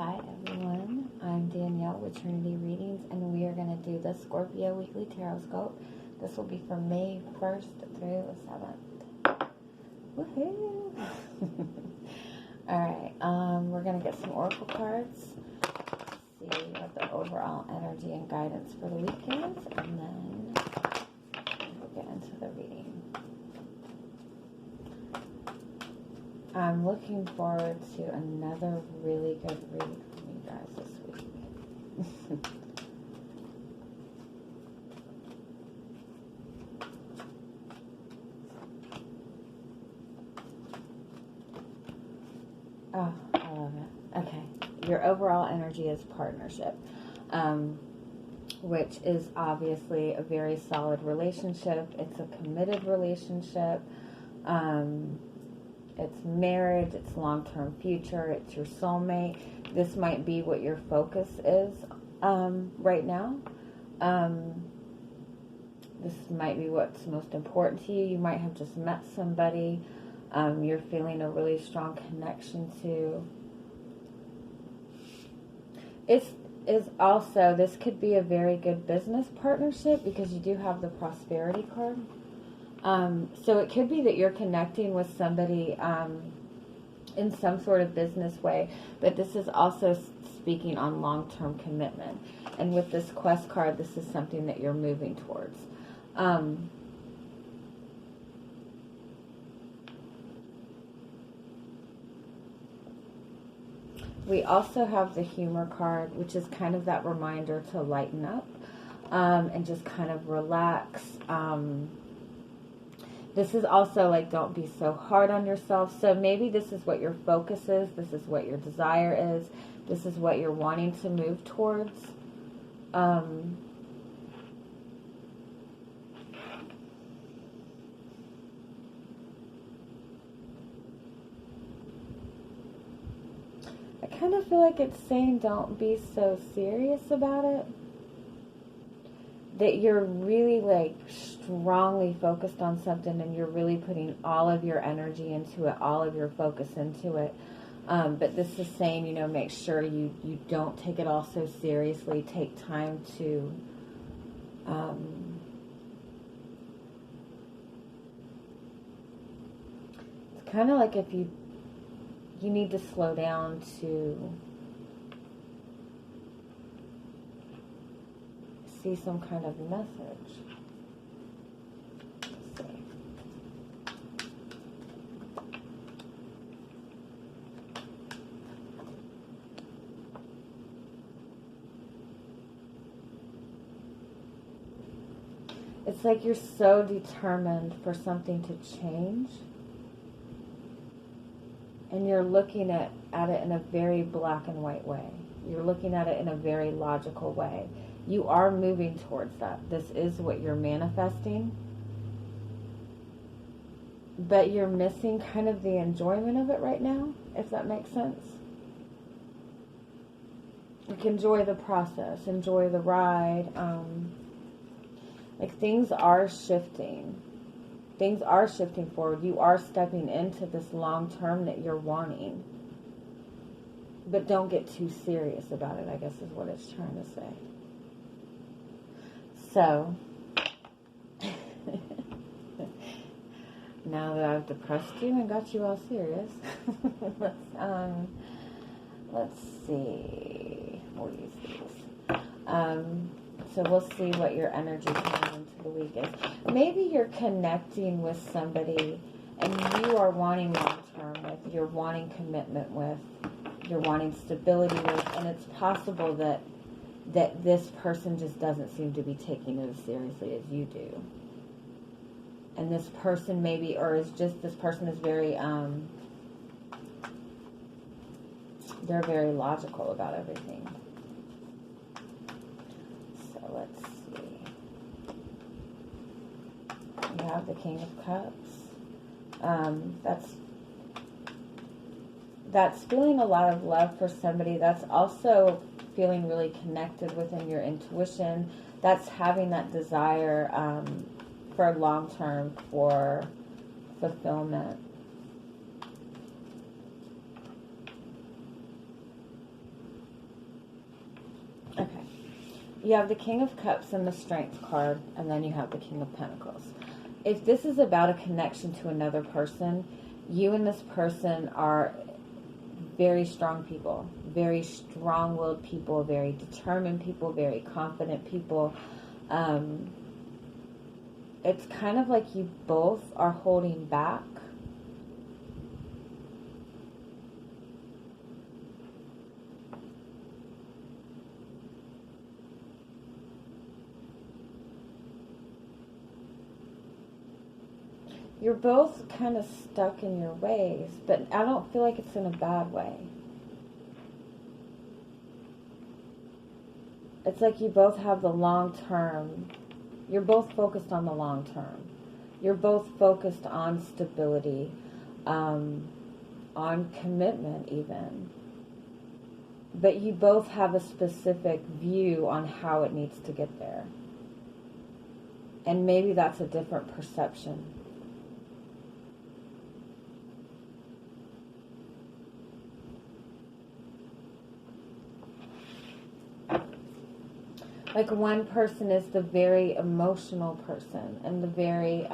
Hi everyone, I'm Danielle with Trinity Readings, and we are going to do the Scorpio Weekly Tarotscope. This will be from May 1st through the 7th. Woohoo! Alright, we're going to get some oracle cards, see what the overall energy and guidance for the week is, and then we'll get into the reading. I'm looking forward to another really good read from you guys this week. Oh, I love it. Okay. Your overall energy is partnership, which is obviously a very solid relationship. It's a committed relationship. It's marriage, it's long-term future, it's your soulmate. This might be what your focus is right now. This might be what's most important to you. You might have just met somebody you're feeling a really strong connection to. This could be a very good business partnership because you do have the prosperity card. So it could be that you're connecting with somebody in some sort of business way, but this is also speaking on long-term commitment. And with this quest card, this is something that you're moving towards. We also have the humor card, which is kind of that reminder to lighten up and just kind of relax. This is also like, don't be so hard on yourself. So maybe this is what your focus is. This is what your desire is. This is what you're wanting to move towards. I kind of feel like it's saying don't be so serious about it. That you're really like strongly focused on something and you're really putting all of your energy into it, all of your focus into it. But this is saying, make sure you don't take it all so seriously. Take time to it's kind of like if you need to slow down to see some kind of message. Let's see. It's like you're so determined for something to change, and you're looking at it in a very black and white way. You're looking at it in a very logical way. You are moving towards that. This is what you're manifesting. But you're missing kind of the enjoyment of it right now, if that makes sense. Like, enjoy the process. Enjoy the ride. Like, things are shifting. Things are shifting forward. You are stepping into this long term that you're wanting. But don't get too serious about it, I guess is what it's trying to say. So, now that I've depressed you and got you all serious, let's see. We'll use these. So we'll see what your energy coming into the week is. Maybe you're connecting with somebody and you are wanting long-term with, you're wanting commitment with, you're wanting stability with, and it's possible that this person just doesn't seem to be taking it as seriously as you do. And this person maybe, this person is very, they're very logical about everything. So let's see. We have the King of Cups. That's feeling a lot of love for somebody. That's also feeling really connected within your intuition. That's having that desire for long term, for fulfillment. Okay. You have the King of Cups and the Strength card, and then you have the King of Pentacles. If this is about a connection to another person, you and this person are very strong people, very strong-willed people, very determined people, very confident people. It's kind of like you both are holding back. You're both kind of stuck in your ways, but I don't feel like it's in a bad way. It's like you both have the long term. You're both focused on the long term. You're both focused on stability, on commitment even. But you both have a specific view on how it needs to get there. And maybe that's a different perception. Like one person is the very emotional person and the very,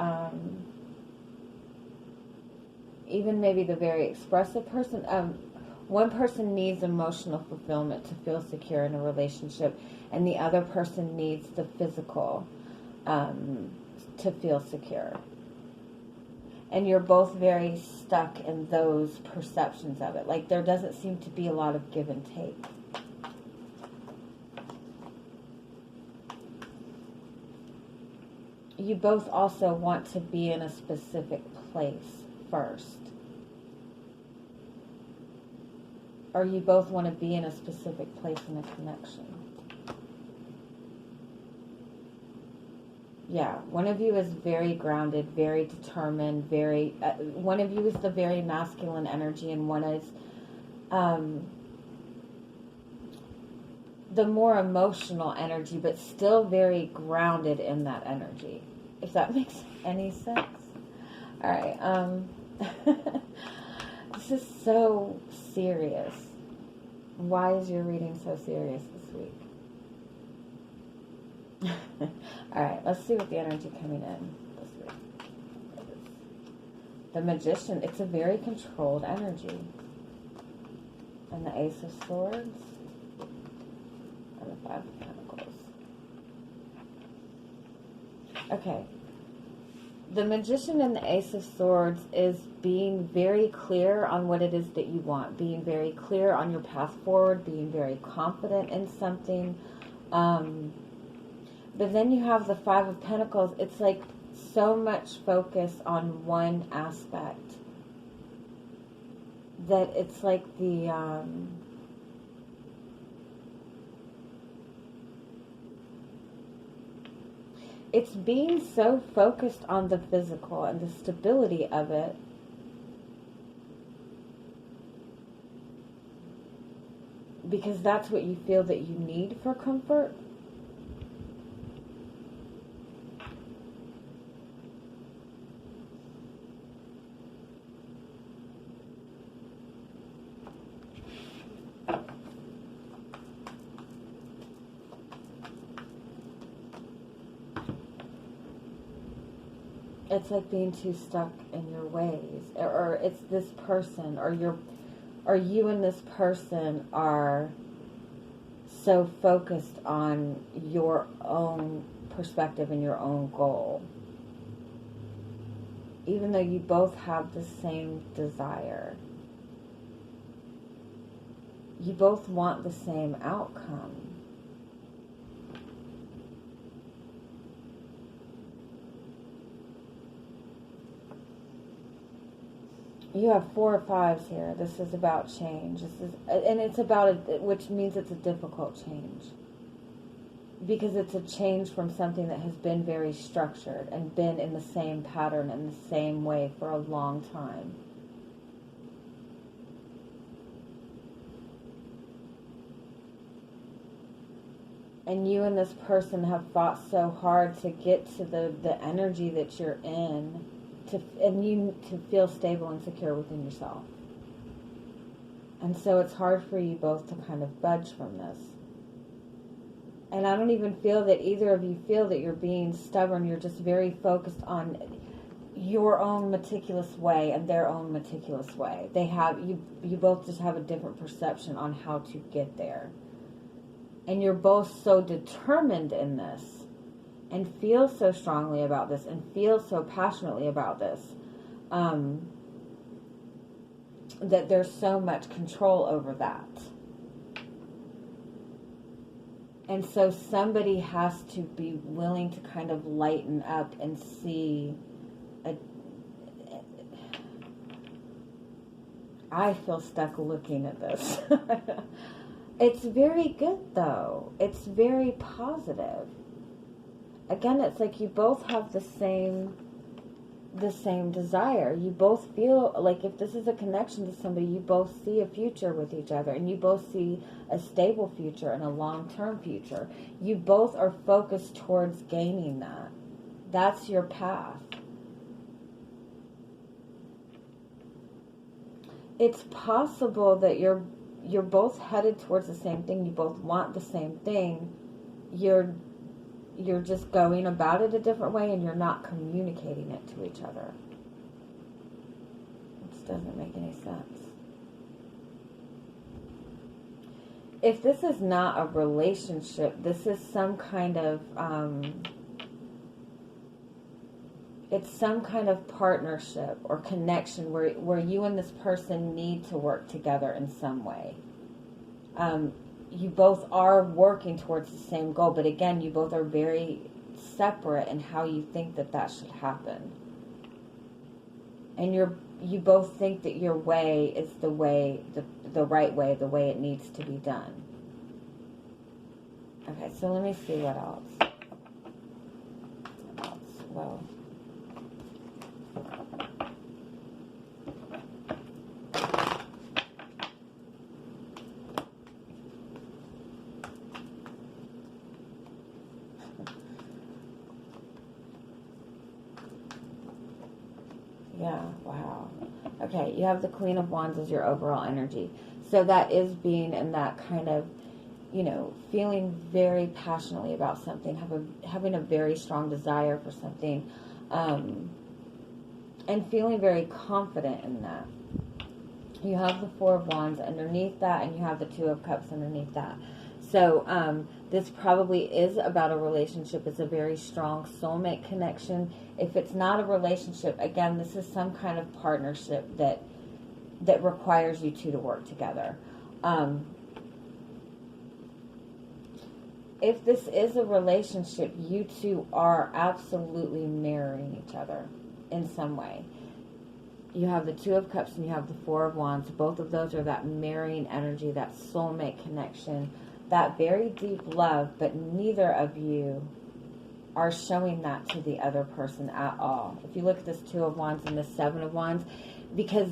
even maybe the very expressive person. One person needs emotional fulfillment to feel secure in a relationship, and the other person needs the physical to feel secure. And you're both very stuck in those perceptions of it. Like there doesn't seem to be a lot of give and take. You both also want to be in a specific place first. Or you both want to be in a specific place in a connection. Yeah, one of you is very grounded, very determined, very... one of you is the very masculine energy, and one is the more emotional energy, but still very grounded in that energy. If that makes any sense. All right. This is so serious. Why is your reading so serious this week? All right. Let's see what the energy coming in this week is. The Magician. It's a very controlled energy. And the Ace of Swords. And the Five of Pentacles. Okay. The Magician and the Ace of Swords is being very clear on what it is that you want. Being very clear on your path forward. Being very confident in something. But then you have the Five of Pentacles. It's like so much focus on one aspect that it's like the... it's being so focused on the physical and the stability of it because that's what you feel that you need for comfort. It's like being too stuck in your ways, or it's this person, or you and this person are so focused on your own perspective and your own goal, even though you both have the same desire. You both want the same outcome. You have 4 of Fives here. This is about change. And it's about which means it's a difficult change. Because it's a change from something that has been very structured and been in the same pattern and the same way for a long time. And you and this person have fought so hard to get to the energy that you're in. And you to feel stable and secure within yourself. And so it's hard for you both to kind of budge from this. And I don't even feel that either of you feel that you're being stubborn. You're just very focused on your own meticulous way and their own meticulous way. You both just have a different perception on how to get there. And you're both so determined in this and feel so strongly about this and feel so passionately about this, that there's so much control over that. And so somebody has to be willing to kind of lighten up and see I feel stuck looking at this. It's very good, though. It's very positive. Again, it's like you both have the same desire. You both feel like if this is a connection to somebody, you both see a future with each other, and you both see a stable future and a long-term future. You both are focused towards gaining that. That's your path. It's possible that you're both headed towards the same thing. You both want the same thing. You're just going about it a different way, and you're not communicating it to each other. It doesn't make any sense. If this is not a relationship, this is some kind of it's some kind of partnership or connection where you and this person need to work together in some way. You both are working towards the same goal, but again, you both are very separate in how you think that should happen. And you both think that your way is the way, the right way, the way it needs to be done. Okay, so let me see what else. Well, yeah, wow. Okay, you have the Queen of Wands as your overall energy. So that is being in that kind of, feeling very passionately about something, having a very strong desire for something, and feeling very confident in that. You have the Four of Wands underneath that, and you have the Two of Cups underneath that. So this probably is about a relationship. It's a very strong soulmate connection. If it's not a relationship, again, this is some kind of partnership that requires you two to work together. If this is a relationship, you two are absolutely mirroring each other in some way. You have the Two of Cups and you have the Four of Wands. Both of those are that mirroring energy, that soulmate connection, that very deep love, but neither of you are showing that to the other person at all. If you look at this Two of Wands and this Seven of Wands, because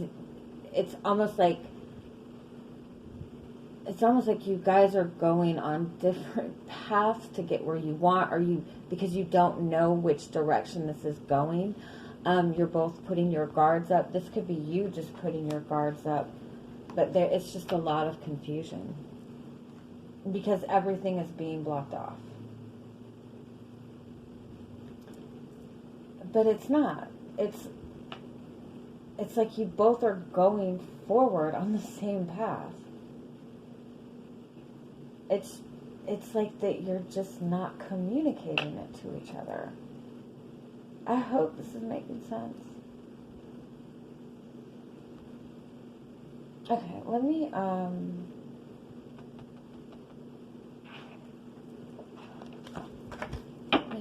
it's almost like you guys are going on different paths to get where you want, because you don't know which direction this is going. You're both putting your guards up. This could be you just putting your guards up, but it's just a lot of confusion because everything is being blocked off. But it's not. It's like you both are going forward on the same path. It's like that you're just not communicating it to each other. I hope this is making sense. Okay, let me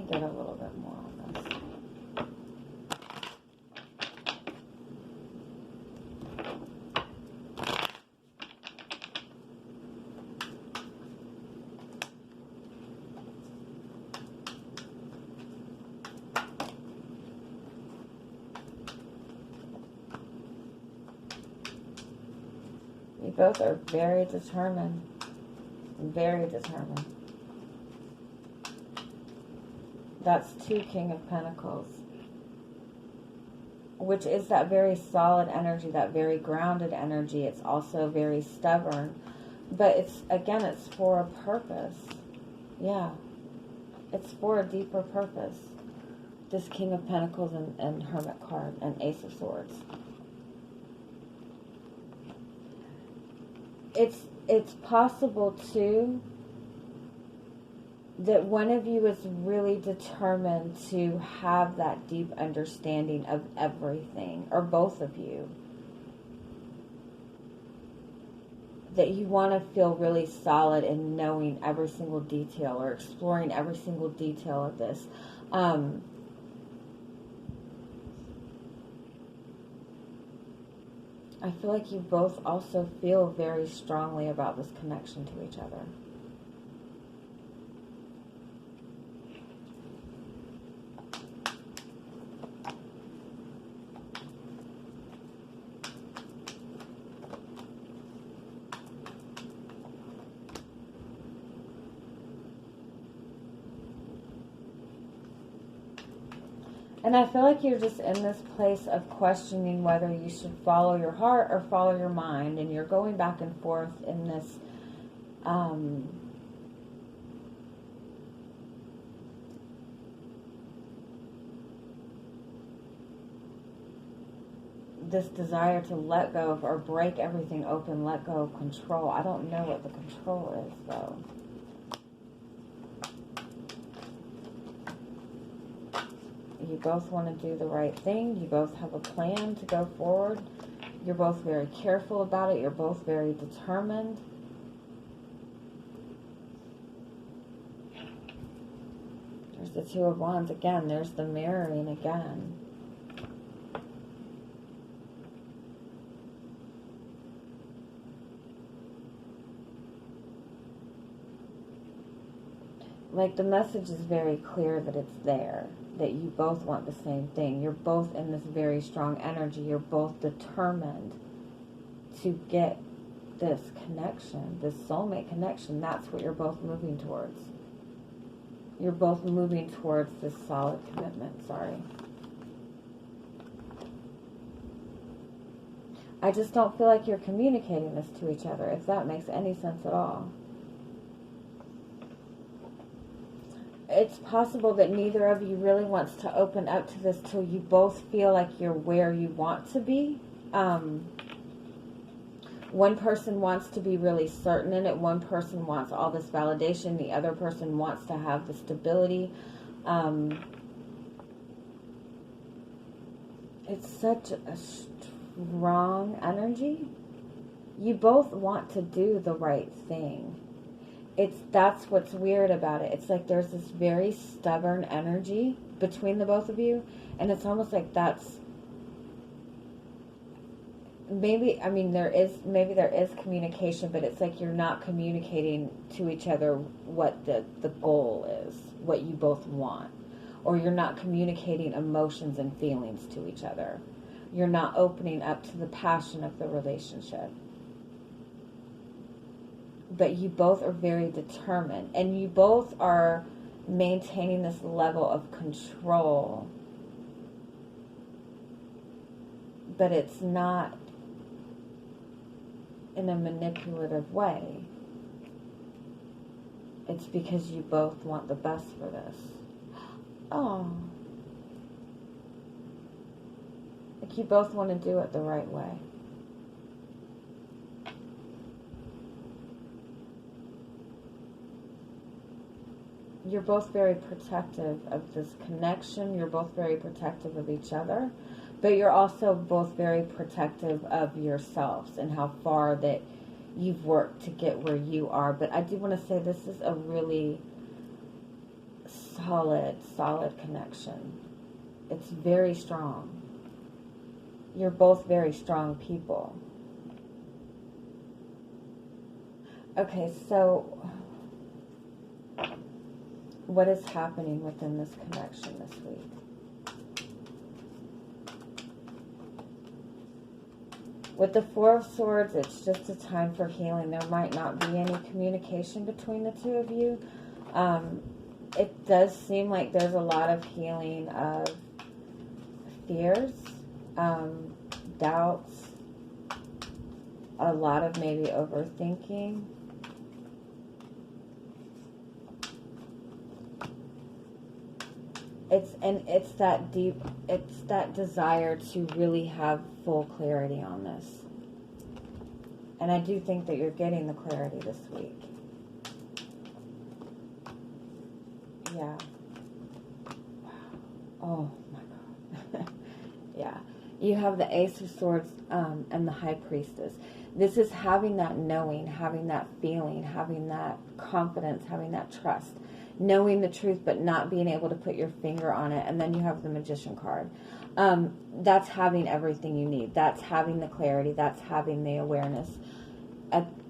get a little bit more on this. You both are very determined. Very determined. That's two King of Pentacles. Which is that very solid energy, that very grounded energy. It's also very stubborn. But it's for a purpose. Yeah. It's for a deeper purpose. This King of Pentacles and Hermit card and Ace of Swords. It's possible, too, that one of you is really determined to have that deep understanding of everything, or both of you. That you want to feel really solid in knowing every single detail or exploring every single detail of this. I feel like you both also feel very strongly about this connection to each other. And I feel like you're just in this place of questioning whether you should follow your heart or follow your mind. And you're going back and forth in this this desire to let go of or break everything open, let go of control. I don't know what the control is, though. You both want to do the right thing. You both have a plan to go forward. You're both very careful about it. You're both very determined. There's the Two of Wands again. There's the mirroring again. Like, the message is very clear that it's there, that you both want the same thing. You're both in this very strong energy. You're both determined to get this connection, this soulmate connection. That's what you're both moving towards. You're both moving towards this solid commitment. Sorry. I just don't feel like you're communicating this to each other, if that makes any sense at all. It's possible that neither of you really wants to open up to this till you both feel like you're where you want to be. One person wants to be really certain in it. One person wants all this validation. The other person wants to have the stability. It's such a strong energy. You both want to do the right thing. That's what's weird about it. It's like there's this very stubborn energy between the both of you, and it's almost like that's maybe there is communication, but it's like you're not communicating to each other what the goal is, what you both want, or you're not communicating emotions and feelings to each other. You're not opening up to the passion of the relationship. But you both are very determined, and you both are maintaining this level of control, but it's not in a manipulative way. It's because you both want the best for this. Oh. Like you both want to do it the right way. You're both very protective of this connection. You're both very protective of each other. But you're also both very protective of yourselves and how far that you've worked to get where you are. But I do want to say this is a really solid connection. It's very strong. You're both very strong people. Okay, so what is happening within this connection this week? With the Four of Swords, it's just a time for healing. There might not be any communication between the two of you. It does seem like there's a lot of healing of fears, doubts, a lot of maybe overthinking. It's that deep, it's that desire to really have full clarity on this. And I do think that you're getting the clarity this week. Yeah. Oh my God. Yeah. You have the Ace of Swords and the High Priestess. This is having that knowing, having that feeling, having that confidence, having that trust. Knowing the truth but not being able to put your finger on it. And then you have the Magician card. That's having everything you need. That's having the clarity. That's having the awareness.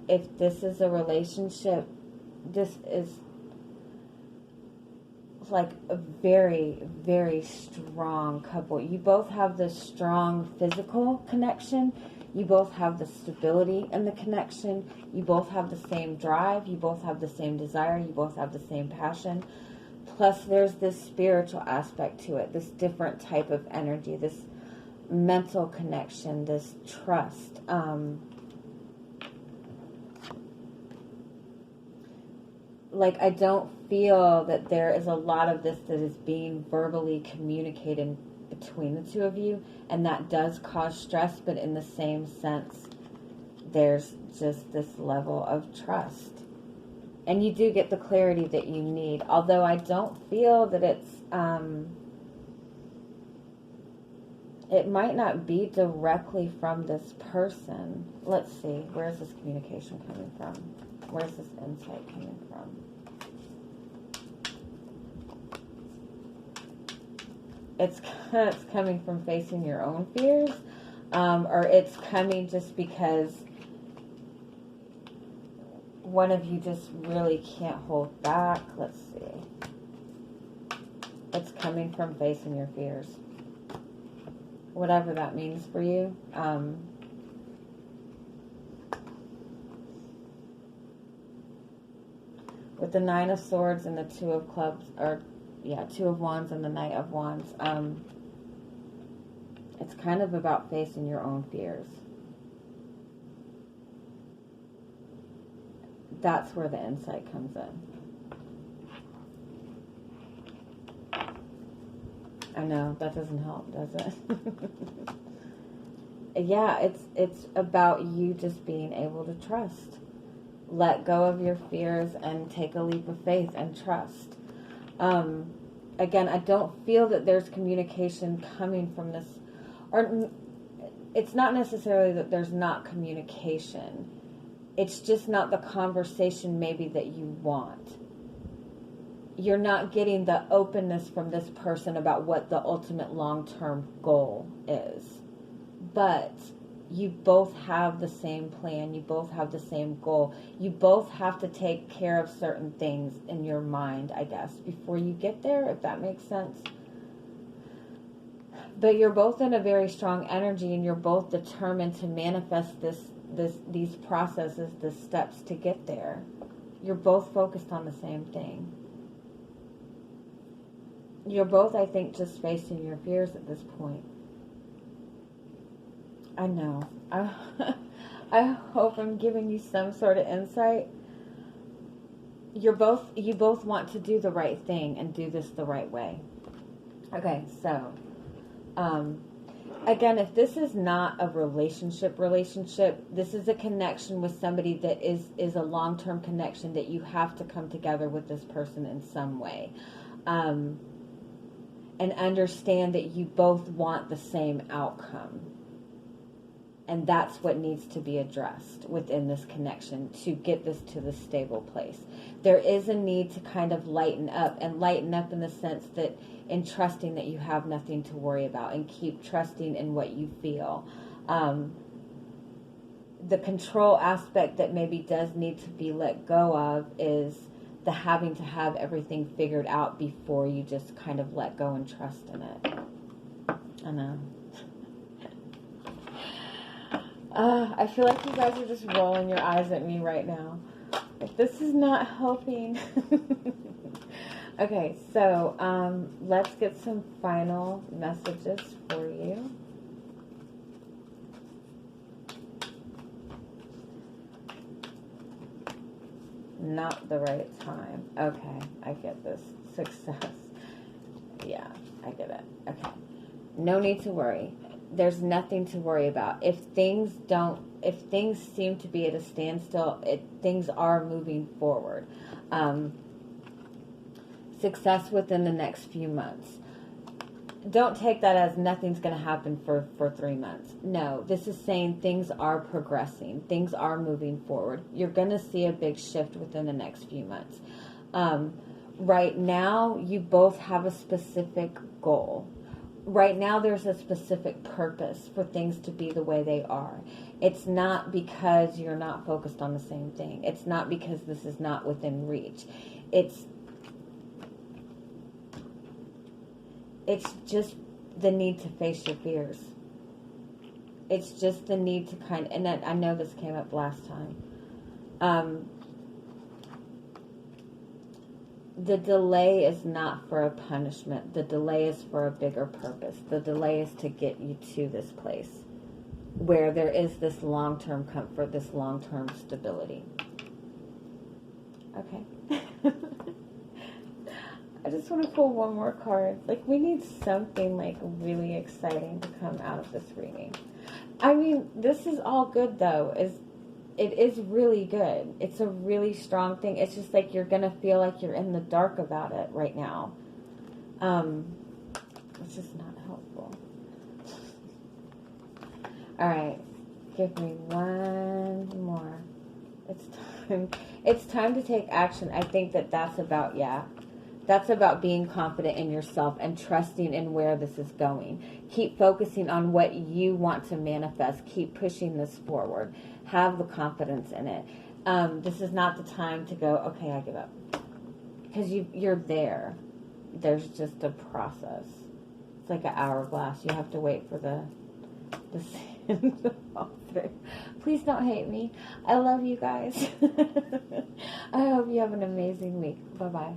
If this is a relationship, this is like a very, very strong couple. You both have this strong physical connection. You both have the stability in the connection. You both have the same drive. You both have the same desire. You both have the same passion. Plus, there's this spiritual aspect to it, this different type of energy, this mental connection, this trust. Like, I don't feel that there is a lot of this that is being verbally communicated between the two of you, and that does cause stress, but in the same sense, there's just this level of trust. And you do get the clarity that you need, although I don't feel that it's, it might not be directly from this person. Let's see, where's this communication coming from? Where's this insight coming from? It's coming from facing your own fears, or it's coming just because one of you just really can't hold back. Let's see. It's coming from facing your fears. Whatever that means for you. With the Nine of Swords and the Two of Clubs, or Two of Wands and the Knight of Wands, it's kind of about facing your own fears. That's where the insight comes in. I know, that doesn't help, does it? Yeah, it's about you just being able to trust. Let go of your fears and take a leap of faith and trust. Again, I don't feel that there's communication coming from this, or it's not necessarily that there's not communication. It's just not the conversation maybe that you want. You're not getting the openness from this person about what the ultimate long-term goal is. But you both have the same plan. You both have the same goal. You both have to take care of certain things in your mind, I guess, before you get there, if that makes sense. But you're both in a very strong energy, and you're both determined to manifest these processes, the steps to get there. You're both focused on the same thing. You're both, I think, just facing your fears at this point. I know. I hope I'm giving you some sort of insight. You both want to do the right thing and do this the right way. Okay, so again, if this is not a relationship, this is a connection with somebody that is a long-term connection that you have to come together with this person in some way. And understand that you both want the same outcome. And that's what needs to be addressed within this connection to get this to the stable place. There is a need to kind of lighten up in the sense that in trusting that you have nothing to worry about, and keep trusting in what you feel. The control aspect that maybe does need to be let go of is the having to have everything figured out before you just kind of let go and trust in it. I know. I feel like you guys are just rolling your eyes at me right now. Like, this is not helping. Okay, so let's get some final messages for you. Not the right time. Okay, I get this. Success. Yeah, I get it. Okay. No need to worry. There's nothing to worry about. If things seem to be at a standstill, things are moving forward. Success within the next few months. Don't take that as nothing's going to happen for 3 months. No, this is saying things are progressing. Things are moving forward. You're going to see a big shift within the next few months. Right now, you both have a specific goal. Right now, there's a specific purpose for things to be the way they are. It's not because you're not focused on the same thing. It's not because this is not within reach. It's just the need to face your fears. It's just the need to and I know this came up last time. The delay is not for a punishment. The delay is for a bigger purpose. The delay is to get you to this place where there is this long-term comfort, this long-term stability. Okay. I just want to pull one more card. Like, we need something, like, really exciting to come out of this reading. I mean, this is all good, though. It is really good. It's a really strong thing. It's just, like, you're going to feel like you're in the dark about it right now. It's just not helpful. All right. Give me one more. It's time. It's time to take action. I think that's about, that's about being confident in yourself and trusting in where this is going. Keep focusing on what you want to manifest. Keep pushing this forward. Have the confidence in it. This is not the time to go, okay, I give up. Because you're there. There's just a process. It's like an hourglass. You have to wait for the sand to fall through. Please don't hate me. I love you guys. I hope you have an amazing week. Bye-bye.